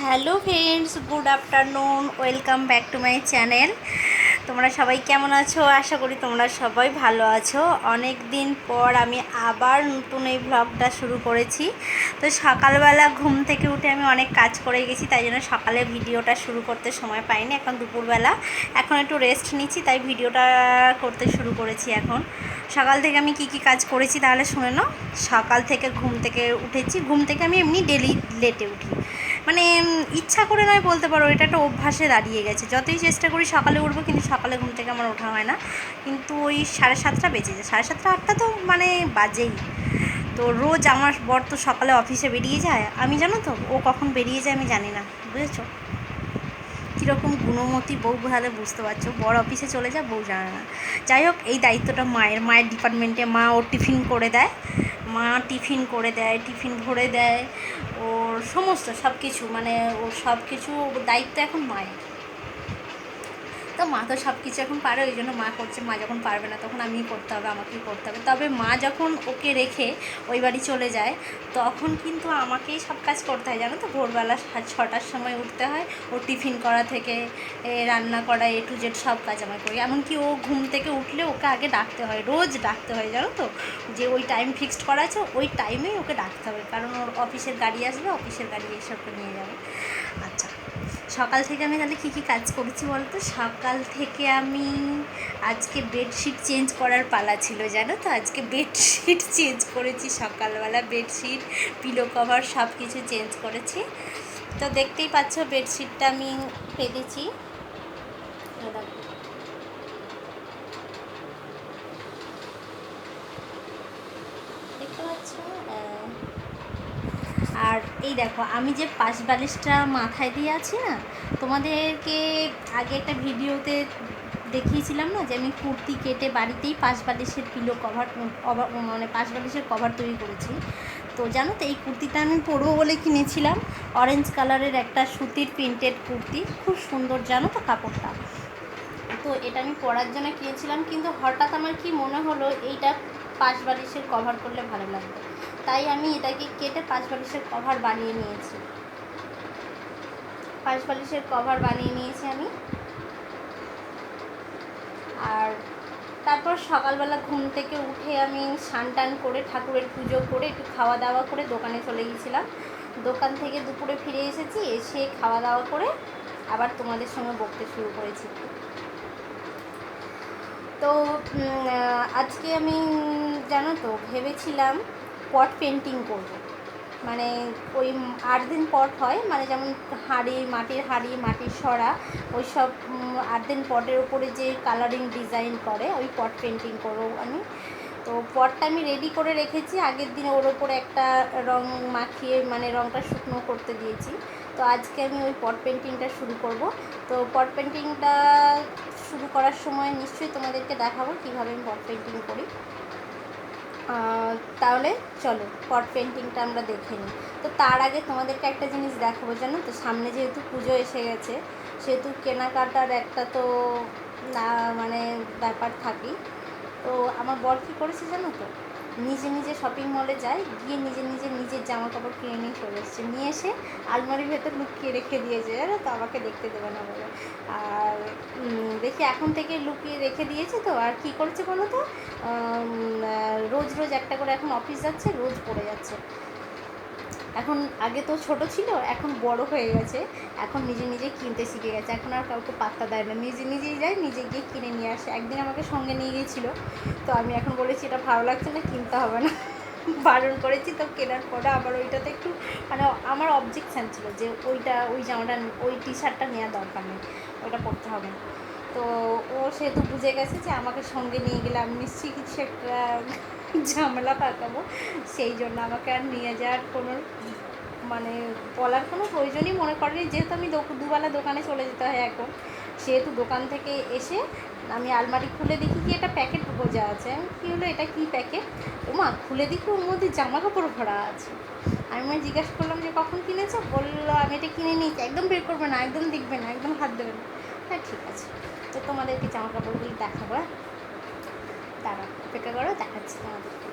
Hello friends, good afternoon, welcome back to my channel. তোমরা সবাই কেমন আছো? আশা করি তোমরা সবাই ভালো আছো। অনেক দিন পর আমি আবার নতুন এই ব্লগটা শুরু করেছি। তো সকালবেলা ঘুম থেকে উঠে আমি অনেক কাজ করে গেছি, তাই জন্য সকালে ভিডিওটা শুরু করতে সময় পাইনি। এখন দুপুরবেলা, এখন একটু রেস্ট নিচ্ছি, তাই ভিডিওটা করতে শুরু করেছি। এখন সকাল থেকে আমি কি কাজ করেছি তাহলে শুনে নাও। সকাল থেকে ঘুম থেকে উঠেছি। ঘুম থেকে আমি এমনি ডেলি লেটে উঠি, মানে ইচ্ছা করে নয় বলতে পারো, এটা একটা অভ্যাসে দাঁড়িয়ে গেছে। যতই চেষ্টা করি সকালে উঠবো, কিন্তু সকালে ঘুম থেকে আমার ওঠা হয় না। কিন্তু ওই 7:30 বেজে যায়, 7:30 8টা তো মানে বাজেই। তো রোজ আমার বর তো সকালে অফিসে বেরিয়ে যায়, আমি জানো তো ও কখন বেরিয়ে যায় আমি জানি না, বুঝেছো? কীরকম গুণমতী বউ তাহলে বুঝতে পারছো। বড় অফিসে চলে যায়, বউ জানে না। যাই হোক, এই দায়িত্বটা মায়ের ডিপার্টমেন্টে। মা ওর টিফিন করে দেয়, টিফিন ভরে দেয়, ওর সমস্ত সব কিছু, মানে ওর সব কিছু দায়িত্ব এখন মায়ের। তো মা তো সব কিছু এখন পারে, ওই জন্য মা করছে। মা যখন পারবে না তখন আমিই করতে হবে, আমাকেই করতে হবে। তবে মা যখন ওকে রেখে ওই বাড়ি চলে যায়, তখন কিন্তু আমাকেই সব কাজ করতে হয়, জানো তো। ভোরবেলা 6টার সময় উঠতে হয়, ও টিফিন করা থেকে রান্না করা, A to Z সব কাজ আমাকে করি। এমনকি ও ঘুম থেকে উঠলে ওকে আগে ডাকতে হয়, রোজ ডাকতে হয়, জানো তো। যে ওই টাইম ফিক্সড করা আছে, ওই টাইমেই ওকে ডাকতে হবে, কারণ ওর অফিসের গাড়ি আসবে, অফিসের গাড়ি এসে ওকে নিয়ে যাবে। আচ্ছা, সকাল থেকে আমি তাহলে কী কাজ করেছি বলতো। সকাল থেকে আমি আজকে বেডশিট চেঞ্জ করার পালা ছিল, জানো তো। আজকে বেডশিট চেঞ্জ করেছি সকালবেলা, বেডশিট, পিলো কভার সব কিছু চেঞ্জ করেছি। তো দেখতেই পাচ্ছ বেডশিটটা আমি পেতেছি, দেখতে পাচ্ছ। আর এই দেখো, আমি যে পাশ বালিশটা মাথায় দিয়ে আছি না, তোমাদেরকে আগে একটা ভিডিওতে দেখিয়েছিলাম না যে আমি কুর্তি কেটে বাড়িতেই পাশ বালিশের পিলো কভার, মানে পাশ বালিশের কভার তৈরি করেছি। তো জানো তো, এই কুর্তিটা আমি পরবো বলে কিনেছিলাম। অরেঞ্জ কালারের একটা সুতির প্রিন্টেড কুর্তি, খুব সুন্দর, জানো তো কাপড়টা। তো এটা আমি পরার জন্য কিনেছিলাম, কিন্তু হঠাৎ আমার কি মনে হলো এইটা পাশ বালিশের কভার করলে ভালো লাগবে, তাই আমি এটাকে কেটে পাশ বালিশের কভার বানিয়ে নিয়েছি। পাশ বালিশের কভার বানিয়ে নিয়েছি আমি। আর তারপর সকালবেলা ঘুম থেকে উঠে আমি স্নান টান করে ঠাকুরের পুজো করে একটু খাওয়া দাওয়া করে দোকানে চলে গিয়েছিলাম। দোকান থেকে দুপুরে ফিরে এসেছি, এসে খাওয়া দাওয়া করে আবার তোমাদের সঙ্গে বকতে শুরু করেছি। তো আজকে আমি জানো তো ভেবেছিলাম পট পেন্টিং করব। মানে ওই 8 দিন পট হয়, মানে যেমন মাটির হাঁড়ি, মাটির সরা, ওই সব 8 দিন পটের উপরে যে কালারিং ডিজাইন করে, ওই পট পেন্টিং করবো আমি। তো পটটা আমি রেডি করে রেখেছি, আগের দিন ওর ওপরে একটা রং মাখিয়ে, মানে রংটা শুকনো করতে দিয়েছি। তো আজকে আমি ওই পট পেন্টিংটা শুরু করব। তো পট পেন্টিংটা শুরু করার সময় নিশ্চয়ই তোমাদেরকে দেখাবো কীভাবে আমি পট পেন্টিং করি। তাহলে চলো পট পেন্টিংটা আমরা দেখে নিই। তো তার আগে তোমাদেরকে একটা জিনিস দেখাবো, জানো তো। সামনে যেহেতু পুজো এসে গেছে, সেহেতু কেনাকাটার একটা তো মানে ব্যাপার থাকেই। তো আমার বর কী করেছে জানো তো, নিজে শপিং মলে যায়, গিয়ে নিজের জামা কাপড় কিনে নিয়ে চলে এসছে, নিয়ে এসে আলমারির ভেতর লুকিয়ে রেখে দিয়েছে, জানো তো, আমাকে দেখতে দেবে না বলে। আর দেখি এখন থেকে লুকিয়ে রেখে দিয়েছে। তো আর কী করেছে বলো তো, রোজ একটা করে এখন অফিস যাচ্ছে, রোজ পড়ে যাচ্ছে। এখন আগে তো ছোট ছিল, এখন বড় হয়ে গেছে, এখন নিজে কিনতে শিখে গেছে, এখন আর কাউকে পাত্তা দেয় না, নিজেই যায়, নিজে গিয়ে কিনে নিয়ে আসে। একদিন আমাকে সঙ্গে নিয়ে গিয়েছিল, তো আমি এখন বলেছি এটা ভালো লাগছে না, কিনতে হবে না, বারণ করেছি। তো কেনার পরে আবার ওইটাতে একটু মানে আমার অবজেকশান ছিল যে ওই জামাটা, ওই টি শার্টটা নেওয়ার দরকার নেই, ওইটা পরতে হবে না। তো ও সেহেতু বুঝে গেছে যে আমাকে সঙ্গে নিয়ে গেলে আমি নিশ্চয়ই কিছু একটা ঝামেলা পাকাবো, সেই জন্য আমাকে আর নিয়ে যাওয়ার কোনো মানে বলার কোনো প্রয়োজনই মনে করেনি। যেহেতু আমি দুবেলা দোকানে চলে যেতে হয় এখন, সেহেতু দোকান থেকে এসে আমি আলমারি খুলে দেখি কি এটা প্যাকেট বোঝা আছে। আমি কী হলো, এটা কী প্যাকেট? ওমা, খুলে দেখি ওর মধ্যে জামা কাপড় ভরা আছে। আমি জিজ্ঞাসা করলাম যে কখন কিনেছো? বললো আমি এটা কিনে নিয়েছি, একদম বের করবে না, একদম দেখবে না, একদম হাত দেবে না। হ্যাঁ ঠিক আছে, তো তোমাদেরকে জামা কাপড়গুলি দেখাবো। দাঁড়া, অপেক্ষা করো, দেখাচ্ছি তোমাদেরকে।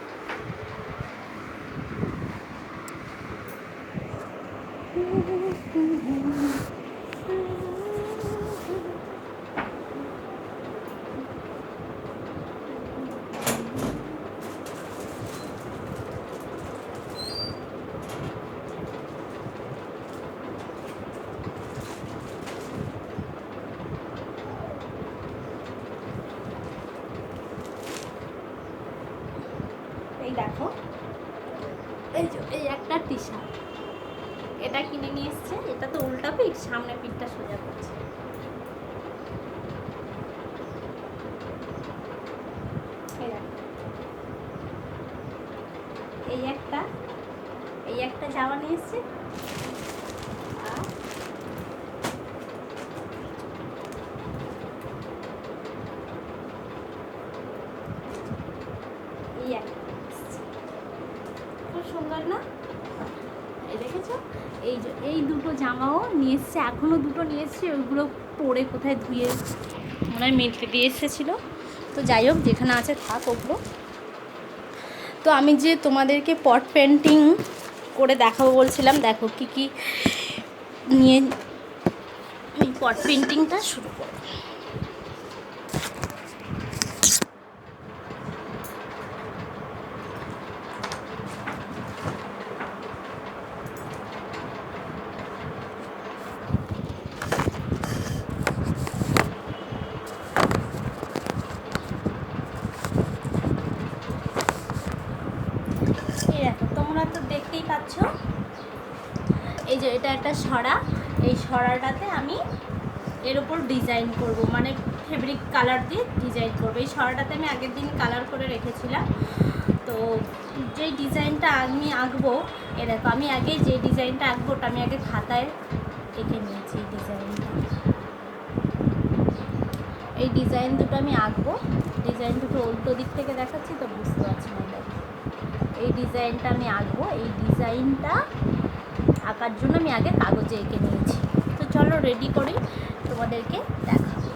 এই দেখো, এই একটা টি শার্ট, এটা কিনে নিয়ে এসছে। এটা তো উল্টা পিঠ, সামনে পিঠটা সোজা করছে। এই একটা জামা নিয়ে এসছে। আর এই একটা খুব সুন্দর না? এই দেখেছো, এই দুটো জামাও নিয়ে এসছে, এখনও দুটো নিয়ে এসছে। ওইগুলো পরে কোথায় ধুয়ে মনে হয় মেলতে দিয়ে এসেছিলো। তো যাই হোক, যেখানে আছে থাক ওগুলো। তো আমি যে তোমাদেরকে পট পেন্টিং করে দেখাবো বলছিলাম, দেখো কি কি নিয়ে আমি পট পেন্টিংটা শুরু করব। এই দেখো, তোমরা তো দেখতেই পাচ্ছ, এই যে এটা একটা সরা। এই সরাটাতে আমি এর ওপর ডিজাইন করব, মানে ফেব্রিক কালার দিয়ে ডিজাইন করব। এই সরাটাতে আমি আগের দিন কালার করে রেখেছিলাম। তো যেই ডিজাইনটা আমি আঁকবো, এ দেখো, আমি আগে যে ডিজাইনটা আঁকবো ওটা আমি আগে খাতায় এঁকে নিয়েছি। এই ডিজাইন দুটো আমি আঁকবো। ডিজাইন দুটো উল্টো দিক থেকে দেখাচ্ছি তো বুঝতে পারছি না। দেখো, এই ডিজাইনটা আমি আঁকবো। এই ডিজাইনটা আঁকার জন্য আমি আগে কাগজে এঁকে নিয়েছি। তো চলো রেডি করি, তোমাদেরকে দেখাবো।